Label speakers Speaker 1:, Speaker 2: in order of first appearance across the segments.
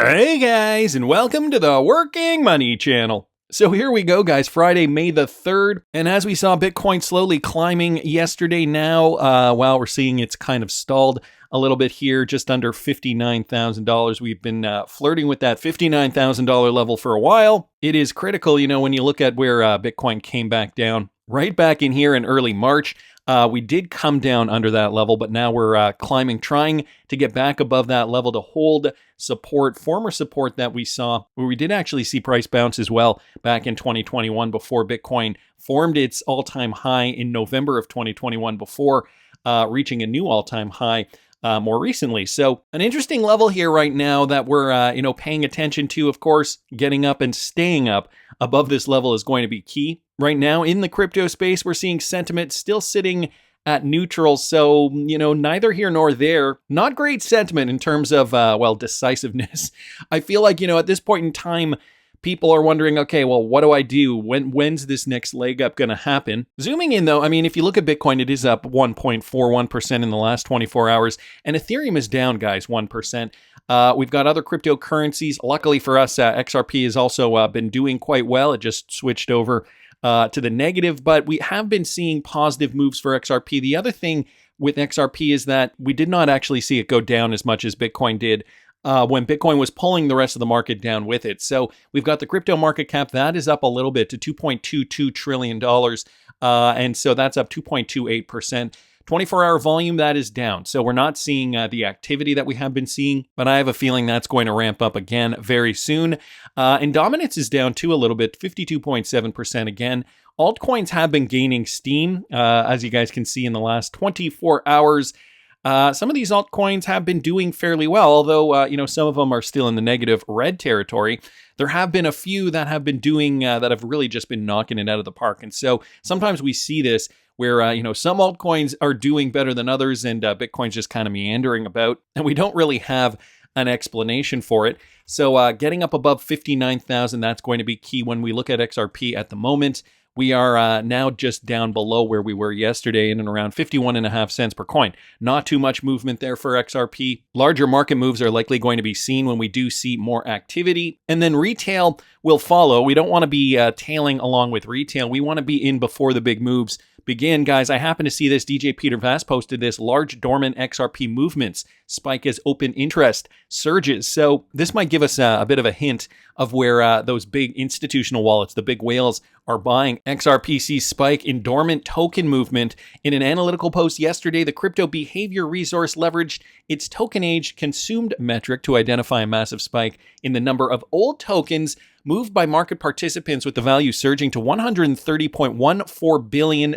Speaker 1: Hey guys, and welcome to the Working Money Channel. So here we go, guys, Friday, May the 3rd, and as we saw Bitcoin slowly climbing yesterday, now, while we're seeing it's kind of stalled a little bit here, just under $59,000. We've been flirting with that $59,000 level for a while. It is critical, when you look at where Bitcoin came back down, right back in here in early March. We did come down under that level, but now we're climbing, trying to get back above that level to hold support, former support that we saw, where we did actually see price bounce as well back in 2021 before Bitcoin formed its all-time high in November of 2021 before reaching a new all-time high more recently. So an interesting level here right now that we're, paying attention to. Of course, getting up and staying up above this level is going to be key. Right now in the crypto space, we're seeing sentiment still sitting at neutral. So, neither here nor there. Not great sentiment in terms of, decisiveness. I feel like, at this point in time, people are wondering, okay, well, what do I do? When's this next leg up going to happen? Zooming in, though, if you look at Bitcoin, it is up 1.41% in the last 24 hours, and Ethereum is down, guys, 1%. We've got other cryptocurrencies. Luckily for us, XRP has also been doing quite well. It just switched over to the negative, but we have been seeing positive moves for XRP. The other thing with XRP is that we did not actually see it go down as much as Bitcoin did when Bitcoin was pulling the rest of the market down with it. So we've got the crypto market cap that is up a little bit to $2.22 trillion. And so that's up 2.28%. 24-hour volume, that is down. So we're not seeing the activity that we have been seeing, but I have a feeling that's going to ramp up again very soon. And dominance is down too a little bit, 52.7% again. Altcoins have been gaining steam, as you guys can see in the last 24 hours. Some of these altcoins have been doing fairly well, although, some of them are still in the negative red territory. There have been a few that have been doing, that have really just been knocking it out of the park. And so sometimes we see this where, some altcoins are doing better than others and Bitcoin's just kind of meandering about, and we don't really have an explanation for it. So getting up above 59,000, that's going to be key when we look at XRP at the moment. We are now just down below where we were yesterday in and around 51.5 cents per coin. Not too much movement there for XRP. Larger market moves are likely going to be seen when we do see more activity. And then retail will follow. We don't want to be tailing along with retail. We want to be in before the big moves begin. Guys, I happen to see this. DJ Peter Vass posted this: large dormant XRP movements spike as open interest surges. So this might give us a bit of a hint of where those big institutional wallets, the big whales, are buying. XRPC spike in dormant token movement. In an analytical post yesterday, the crypto behavior resource leveraged its token age consumed metric to identify a massive spike in the number of old tokens moved by market participants, with the value surging to $130.14 billion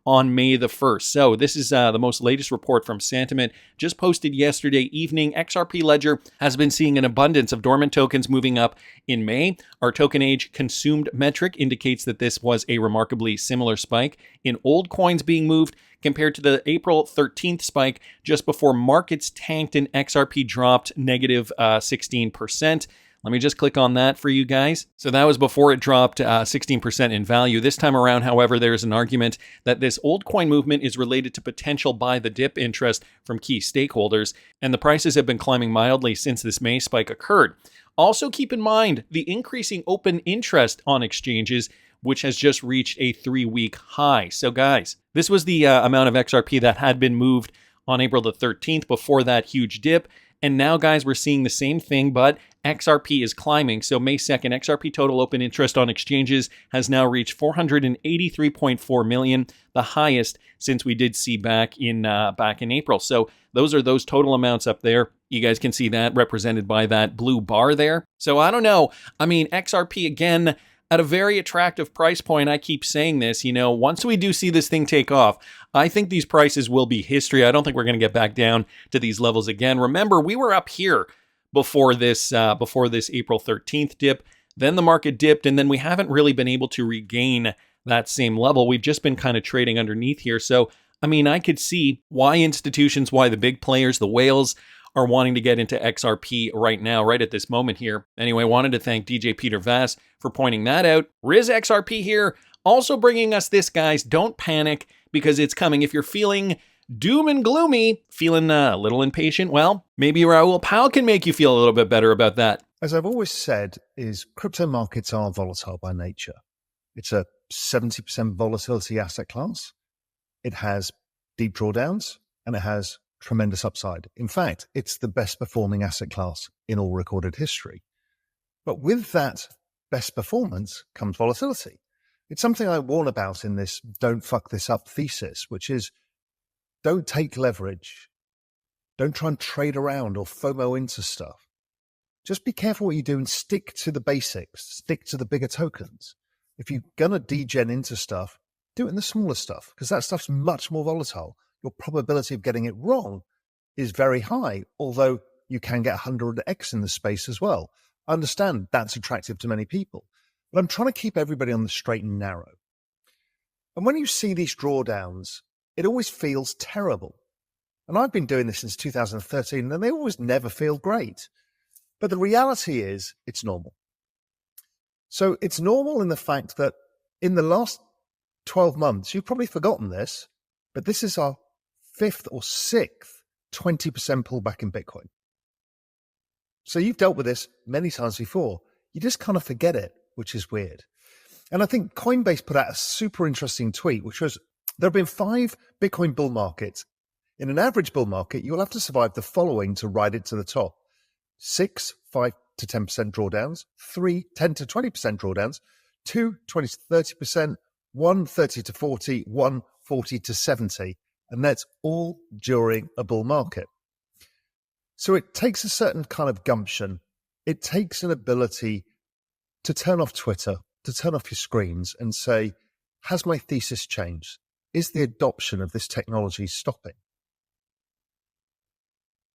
Speaker 1: on May the 1st. So this is the most latest report from Sentiment, just posted yesterday evening. XRP Ledger has been seeing an abundance of dormant tokens moving up in May. Our token age consumed metric indicates that this was a remarkably similar spike in old coins being moved compared to the April 13th spike just before markets tanked and XRP dropped negative 16%. Let me just click on that for you guys. So that was before it dropped 16% in value. This time around, however, there is an argument that this old coin movement is related to potential buy the dip interest from key stakeholders, and the prices have been climbing mildly since this May spike occurred. Also keep in mind the increasing open interest on exchanges, which has just reached a 3-week high. So guys, this was the amount of XRP that had been moved on April the 13th before that huge dip. And now, guys, we're seeing the same thing, but XRP is climbing. So May 2nd, XRP total open interest on exchanges has now reached 483.4 million, the highest since we did see back in April. So those are those total amounts up there. You guys can see that represented by that blue bar there. So I don't know. XRP, again, at a very attractive price point. I keep saying this, once we do see this thing take off, I think these prices will be history. I don't think we're going to get back down to these levels again. Remember, we were up here before this April 13th dip. Then the market dipped, and then we haven't really been able to regain that same level. We've just been kind of trading underneath here. So, I could see why institutions, why the big players, the whales, are wanting to get into XRP right now, right at this moment here. Anyway, wanted to thank DJ Peter Vass for pointing that out. Riz XRP here, also bringing us this, guys. Don't panic, because it's coming. If you're feeling doom and gloomy, feeling a little impatient? Well, maybe Raoul Pal can make you feel a little bit better about that.
Speaker 2: As I've always said, is crypto markets are volatile by nature. It's a 70% volatility asset class. It has deep drawdowns and it has tremendous upside. In fact, it's the best performing asset class in all recorded history. But with that best performance comes volatility. It's something I warn about in this don't fuck this up thesis, which is don't take leverage. Don't try and trade around or FOMO into stuff. Just be careful what you do and stick to the basics, stick to the bigger tokens. If you're going to degen into stuff, do it in the smaller stuff because that stuff's much more volatile. Your probability of getting it wrong is very high, although you can get 100x in the space as well. I understand that's attractive to many people, but I'm trying to keep everybody on the straight and narrow. And when you see these drawdowns, it always feels terrible. And I've been doing this since 2013, and they always never feel great. But the reality is it's normal. So it's normal in the fact that in the last 12 months, you've probably forgotten this, but this is our 5th or 6th 20% pullback in Bitcoin. So you've dealt with this many times before. You just kind of forget it, which is weird. And I think Coinbase put out a super interesting tweet, which was there have been 5 Bitcoin bull markets. In an average bull market, you'll have to survive the following to ride it to the top. 6, 5 to 10% drawdowns, 3, 10 to 20% drawdowns, 2, 20 to 30%, 1, 30 to 40, 1, 40 to 70. And that's all during a bull market. So it takes a certain kind of gumption. It takes an ability to turn off Twitter, to turn off your screens and say, has my thesis changed? Is the adoption of this technology stopping?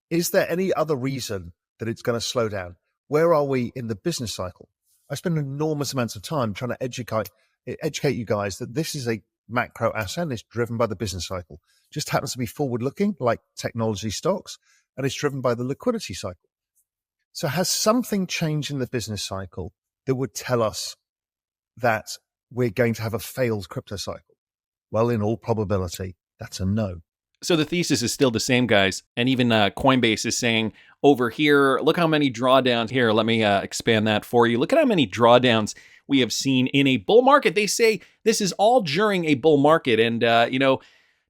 Speaker 2: Is there any other reason that it's going to slow down? Where are we in the business cycle? I spend enormous amounts of time trying to educate you guys that this is a macro asset and it's driven by the business cycle. Just happens to be forward-looking like technology stocks, and it's driven by the liquidity cycle. So has something changed in the business cycle that would tell us that we're going to have a failed crypto cycle? Well, in all probability, that's a no.
Speaker 1: So the thesis is still the same, guys. And even Coinbase is saying over here, look how many drawdowns here. Let me expand that for you. Look at how many drawdowns we have seen in a bull market. They say this is all during a bull market. And,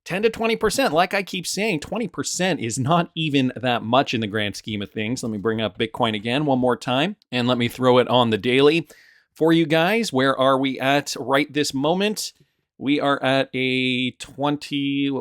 Speaker 1: 10 to 20%, like I keep saying, 20% is not even that much in the grand scheme of things. Let me bring up Bitcoin again one more time, and let me throw it on the daily for you guys. Where are we at right this moment? We are at a 23%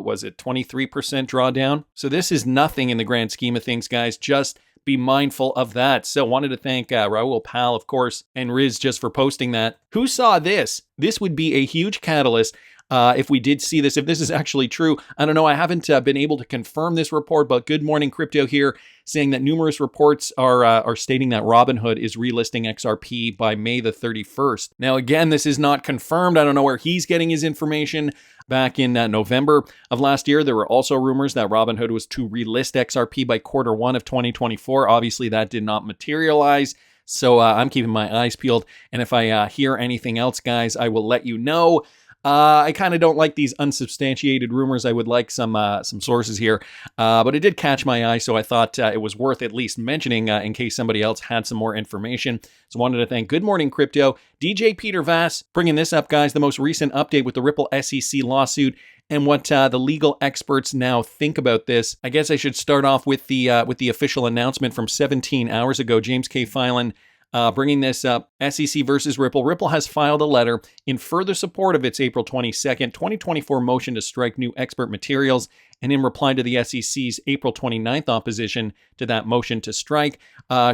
Speaker 1: drawdown. So this is nothing in the grand scheme of things, guys. Just be mindful of that. So wanted to thank Raoul Pal, of course, and Riz just for posting that. Who saw this? This would be a huge catalyst if we did see this, if this is actually true. I don't know. I haven't been able to confirm this report, but Good Morning Crypto here saying that numerous reports are stating that Robinhood is relisting XRP by May the 31st. Now, again, this is not confirmed. I don't know where he's getting his information. Back in November of last year, there were also rumors that Robinhood was to relist XRP by Q1 of 2024. Obviously, that did not materialize. So I'm keeping my eyes peeled. And if I hear anything else, guys, I will let you know. I kind of don't like these unsubstantiated rumors. I would like some sources here, but it did catch my eye, so I thought it was worth at least mentioning in case somebody else had some more information. So wanted to thank Good Morning Crypto, DJ Peter Vass, bringing this up, guys, the most recent update with the Ripple SEC lawsuit and what the legal experts now think about this. I guess I should start off with the official announcement from 17 hours ago. James K. Filan bringing this up, SEC versus Ripple. Ripple has filed a letter in further support of its April 22nd, 2024 motion to strike new expert materials. And in reply to the SEC's April 29th opposition to that motion to strike,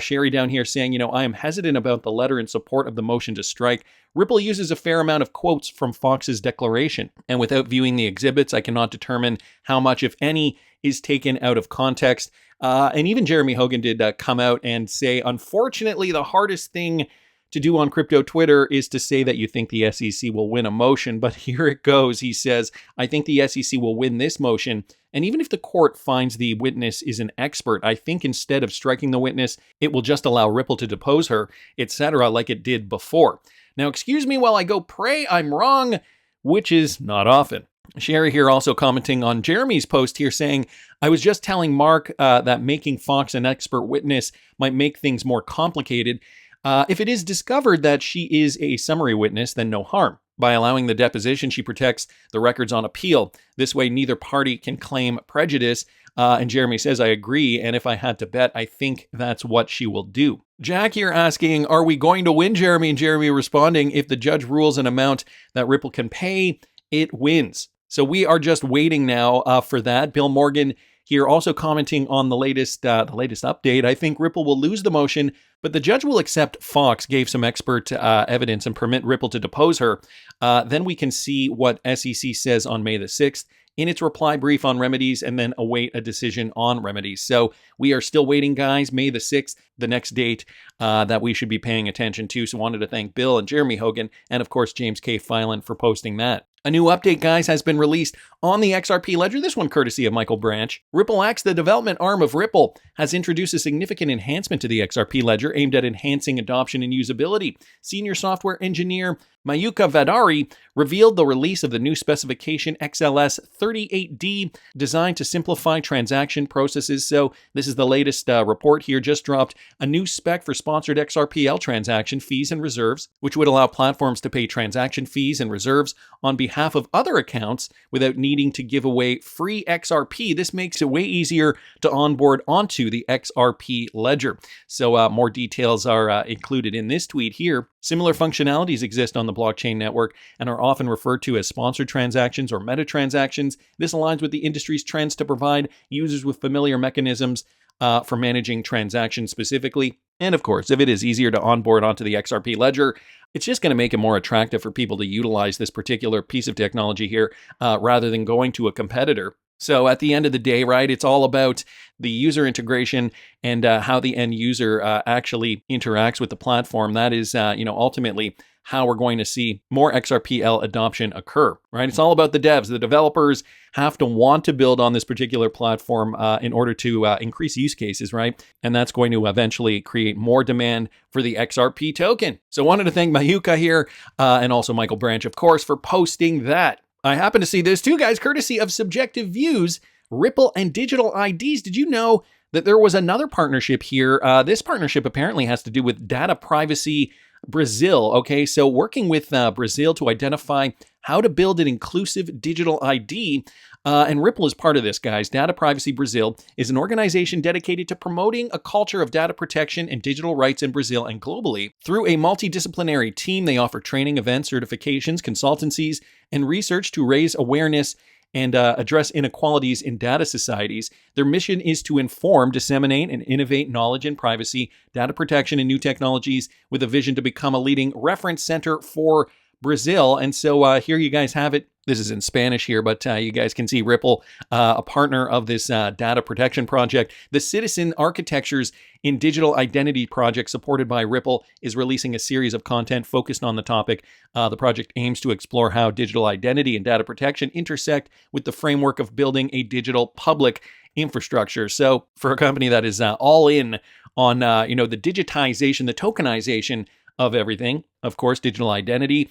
Speaker 1: Sherry down here saying, I am hesitant about the letter in support of the motion to strike. Ripple uses a fair amount of quotes from Fox's declaration. And without viewing the exhibits, I cannot determine how much, if any, is taken out of context. And even Jeremy Hogan did come out and say, unfortunately, the hardest thing to do on crypto Twitter is to say that you think the SEC will win a motion. But here it goes. He says, I think the SEC will win this motion. And even if the court finds the witness is an expert, I think instead of striking the witness, it will just allow Ripple to depose her, etc., like it did before. Now, excuse me while I go pray I'm wrong, which is not often. Sherry here also commenting on Jeremy's post here saying, I was just telling Mark that making Fox an expert witness might make things more complicated. If it is discovered that she is a summary witness, then no harm. By allowing the deposition, she protects the records on appeal. This way, neither party can claim prejudice. And Jeremy says, I agree. And if I had to bet, I think that's what she will do. Jack here asking, are we going to win, Jeremy? And Jeremy responding, if the judge rules an amount that Ripple can pay, it wins. So we are just waiting now for that. Bill Morgan here also commenting on the latest update. I think Ripple will lose the motion, but the judge will accept Fox gave some expert evidence and permit Ripple to depose her. Then we can see what SEC says on May the 6th in its reply brief on remedies, and then await a decision on remedies. So we are still waiting, guys. May the 6th, the next date that we should be paying attention to. So wanted to thank Bill and Jeremy Hogan, and of course, James K. Filan for posting that. A new update, guys, has been released on the XRP Ledger, this one courtesy of Michael Branch. Ripple X, the development arm of Ripple, has introduced a significant enhancement to the XRP Ledger aimed at enhancing adoption and usability. Senior software engineer Mayuka Vadari revealed the release of the new specification XLS 38D designed to simplify transaction processes. So this is the latest report here, just dropped a new spec for sponsored XRPL transaction fees and reserves, which would allow platforms to pay transaction fees and reserves on behalf of other accounts without needing to give away free XRP. This makes it way easier to onboard onto the XRP Ledger. So more details are included in this tweet here. Similar functionalities exist on the blockchain network and are often referred to as sponsored transactions or meta transactions. This aligns with the industry's trends to provide users with familiar mechanisms for managing transactions specifically. And of course, if it is easier to onboard onto the XRP Ledger, it's just going to make it more attractive for people to utilize this particular piece of technology here rather than going to a competitor. So at the end of the day, right, it's all about the user integration and how the end user actually interacts with the platform. That is, ultimately how we're going to see more XRPL adoption occur, right? It's all about the devs. The developers have to want to build on this particular platform in order to increase use cases, right? And that's going to eventually create more demand for the XRP token. So I wanted to thank Mayuka here and also Michael Branch, of course, for posting that. I happen to see this too, guys, courtesy of Subjective Views, Ripple and Digital IDs. Did you know that there was another partnership here? This partnership apparently has to do with data privacy Brazil. Okay, so working with Brazil to identify how to build an inclusive digital ID. And Ripple is part of this, guys. Data Privacy Brazil is an organization dedicated to promoting a culture of data protection and digital rights in Brazil and globally. Through a multidisciplinary team, they offer training, events, certifications, consultancies, and research to raise awareness and address inequalities in data societies. Their mission is to inform, disseminate, and innovate knowledge in privacy, data protection, and new technologies with a vision to become a leading reference center for Brazil. And so here you guys have it. This is in Spanish here, but you guys can see Ripple, a partner of this data protection project. The Citizen Architectures in Digital Identity project supported by Ripple is releasing a series of content focused on the topic. The project aims to explore how digital identity and data protection intersect with the framework of building a digital public infrastructure. So for a company that is all in on the digitization, the tokenization of everything, of course, digital identity,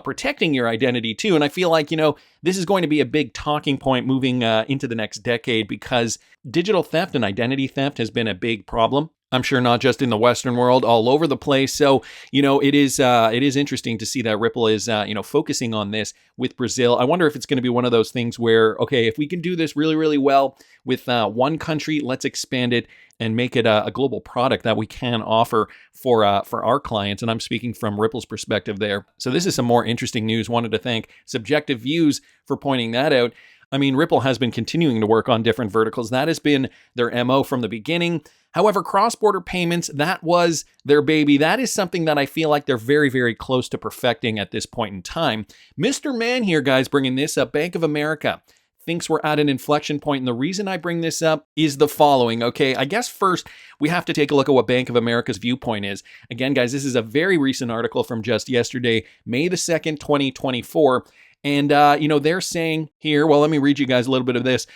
Speaker 1: protecting your identity too. And I feel like, this is going to be a big talking point moving into the next decade because digital theft and identity theft has been a big problem. I'm sure not just in the Western world, all over the place. So, it is interesting to see that Ripple is, focusing on this with Brazil. I wonder if it's going to be one of those things where, okay, if we can do this really, really well with one country, let's expand it and make it a global product that we can offer for our clients. And I'm speaking from Ripple's perspective there. So this is some more interesting news. Wanted to thank Subjective Views for pointing that out. I mean, Ripple has been continuing to work on different verticals. That has been their MO from the beginning. However, cross-border payments, that was their baby. That is something that I feel like they're very, very close to perfecting at this point in time. Mr. Man here, guys, bringing this up. Bank of America thinks we're at an inflection point. And the reason I bring this up is the following. Okay, I guess first we have to take a look at what Bank of America's viewpoint is. Again, guys, this is a very recent article from just yesterday, May the 2nd, 2024. And, they're saying here, well, let me read you guys a little bit of this.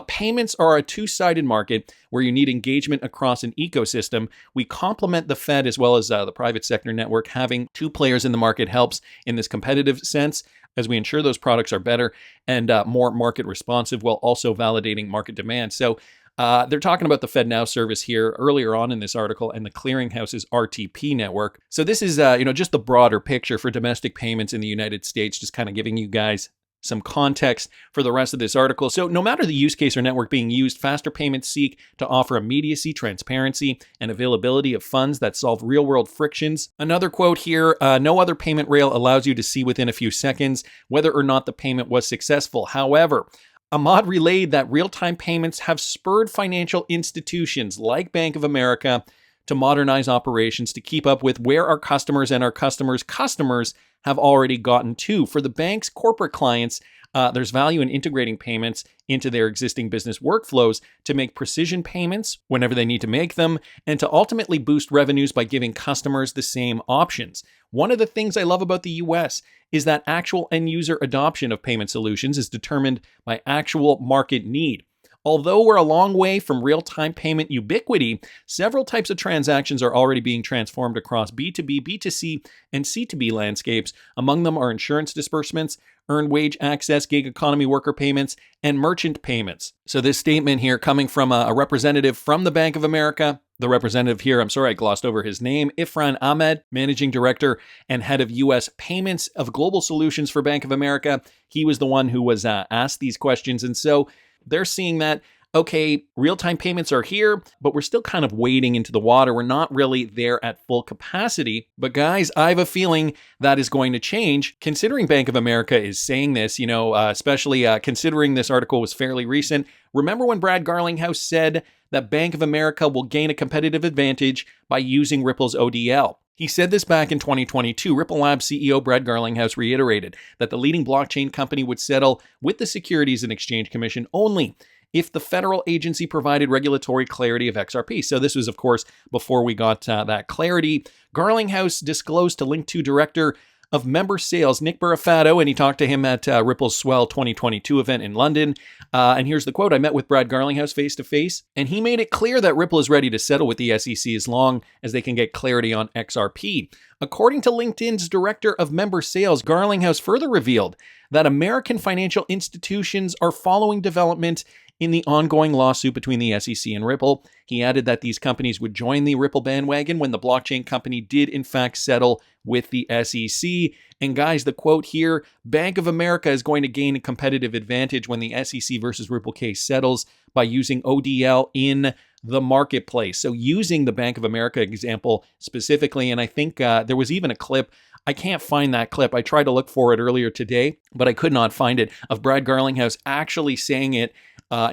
Speaker 1: Payments are a two-sided market where you need engagement across an ecosystem. We complement the Fed as well as the private sector network. Having two players in the market helps in this competitive sense as we ensure those products are better and more market responsive while also validating market demand. So they're talking about the FedNow service here earlier on in this article and the clearinghouse's RTP network. So this is, just the broader picture for domestic payments in the United States, just kind of giving you guys some context for the rest of this article. So no matter the use case or network being used, faster payments seek to offer immediacy, transparency, and availability of funds that solve real-world frictions. Another quote here, no other payment rail allows you to see within a few seconds whether or not the payment was successful. However, Ahmad relayed that real-time payments have spurred financial institutions like Bank of America to modernize operations to keep up with where our customers and our customers' customers have already gotten to. For the bank's corporate clients, there's value in integrating payments into their existing business workflows to make precision payments whenever they need to make them, and to ultimately boost revenues by giving customers the same options. One of the things I love about the US is that actual end-user adoption of payment solutions is determined by actual market need. Although we're a long way from real-time payment ubiquity, several types of transactions are already being transformed across B2B, B2C, and C2B landscapes. Among them are insurance disbursements, earned wage access, gig economy worker payments, and merchant payments. So this statement here coming from a representative from the Bank of America. The representative here, I'm sorry, I glossed over his name, Ifran Ahmed, Managing Director and Head of U.S. Payments of Global Solutions for Bank of America. He was the one who was asked these questions. And so they're seeing that, okay, real-time payments are here, but we're still kind of wading into the water. We're not really there at full capacity. But guys, I have a feeling that is going to change. Considering Bank of America is saying this, especially considering this article was fairly recent. Remember when Brad Garlinghouse said that Bank of America will gain a competitive advantage by using Ripple's ODL? He said this back in 2022. Ripple Labs CEO Brad Garlinghouse reiterated that the leading blockchain company would settle with the Securities and Exchange Commission only if the federal agency provided regulatory clarity of XRP. So this was, of course, before we got that clarity. Garlinghouse disclosed to Link2 Director of Member Sales, Nick Barafato, and he talked to him at Ripple's Swell 2022 event in London. And here's the quote: I met with Brad Garlinghouse face-to-face, and he made it clear that Ripple is ready to settle with the SEC as long as they can get clarity on XRP. According to LinkedIn's Director of Member Sales, Garlinghouse further revealed that American financial institutions are following development in the ongoing lawsuit between the SEC and Ripple. He added that these companies would join the Ripple bandwagon when the blockchain company did in fact settle with the SEC. And guys, the quote here, Bank of America is going to gain a competitive advantage when the SEC versus Ripple case settles by using ODL in the marketplace. So using the Bank of America example specifically, and I think there was even a clip, I can't find that clip. I tried to look for it earlier today, but I could not find it, of Brad Garlinghouse actually saying it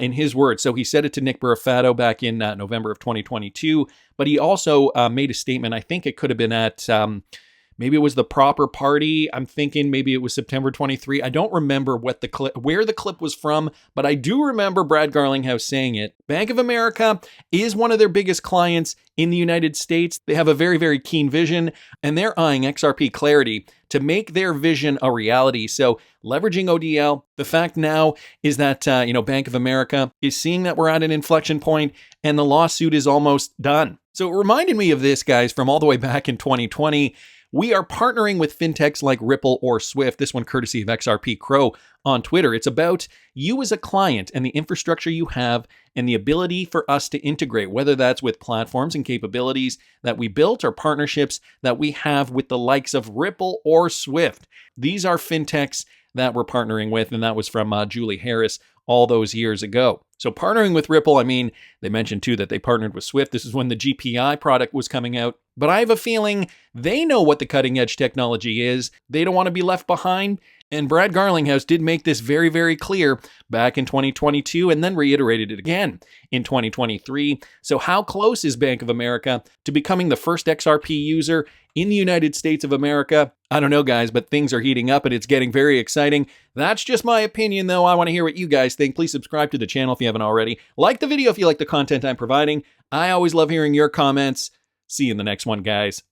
Speaker 1: in his words. So he said it to Nick Barafato back in November of 2022, but he also made a statement. I think it could have been at, maybe it was the proper party. I'm thinking maybe it was September 23. I don't remember what the clip, where the clip was from, but I do remember Brad Garlinghouse saying it. Bank of America is one of their biggest clients in the United States. They have a very, very keen vision, and they're eyeing XRP Clarity to make their vision a reality. So leveraging ODL, the fact now is that, Bank of America is seeing that we're at an inflection point and the lawsuit is almost done. So it reminded me of this, guys, from all the way back in 2020. We are partnering with fintechs like Ripple or Swift, this one courtesy of XRP Crow on Twitter. It's about you as a client and the infrastructure you have and the ability for us to integrate, whether that's with platforms and capabilities that we built or partnerships that we have with the likes of Ripple or Swift. These are fintechs that we're partnering with, and that was from Julie Harris all those years ago. So partnering with Ripple, they mentioned too that they partnered with Swift. This is when the GPI product was coming out. But I have a feeling they know what the cutting edge technology is. They don't want to be left behind. And Brad Garlinghouse did make this very, very clear back in 2022 and then reiterated it again in 2023. So how close is Bank of America to becoming the first XRP user in the United States of America? I don't know, guys, but things are heating up and it's getting very exciting. That's just my opinion, though. I want to hear what you guys think. Please subscribe to the channel if you haven't already. Like the video if you like the content I'm providing. I always love hearing your comments. See you in the next one, guys.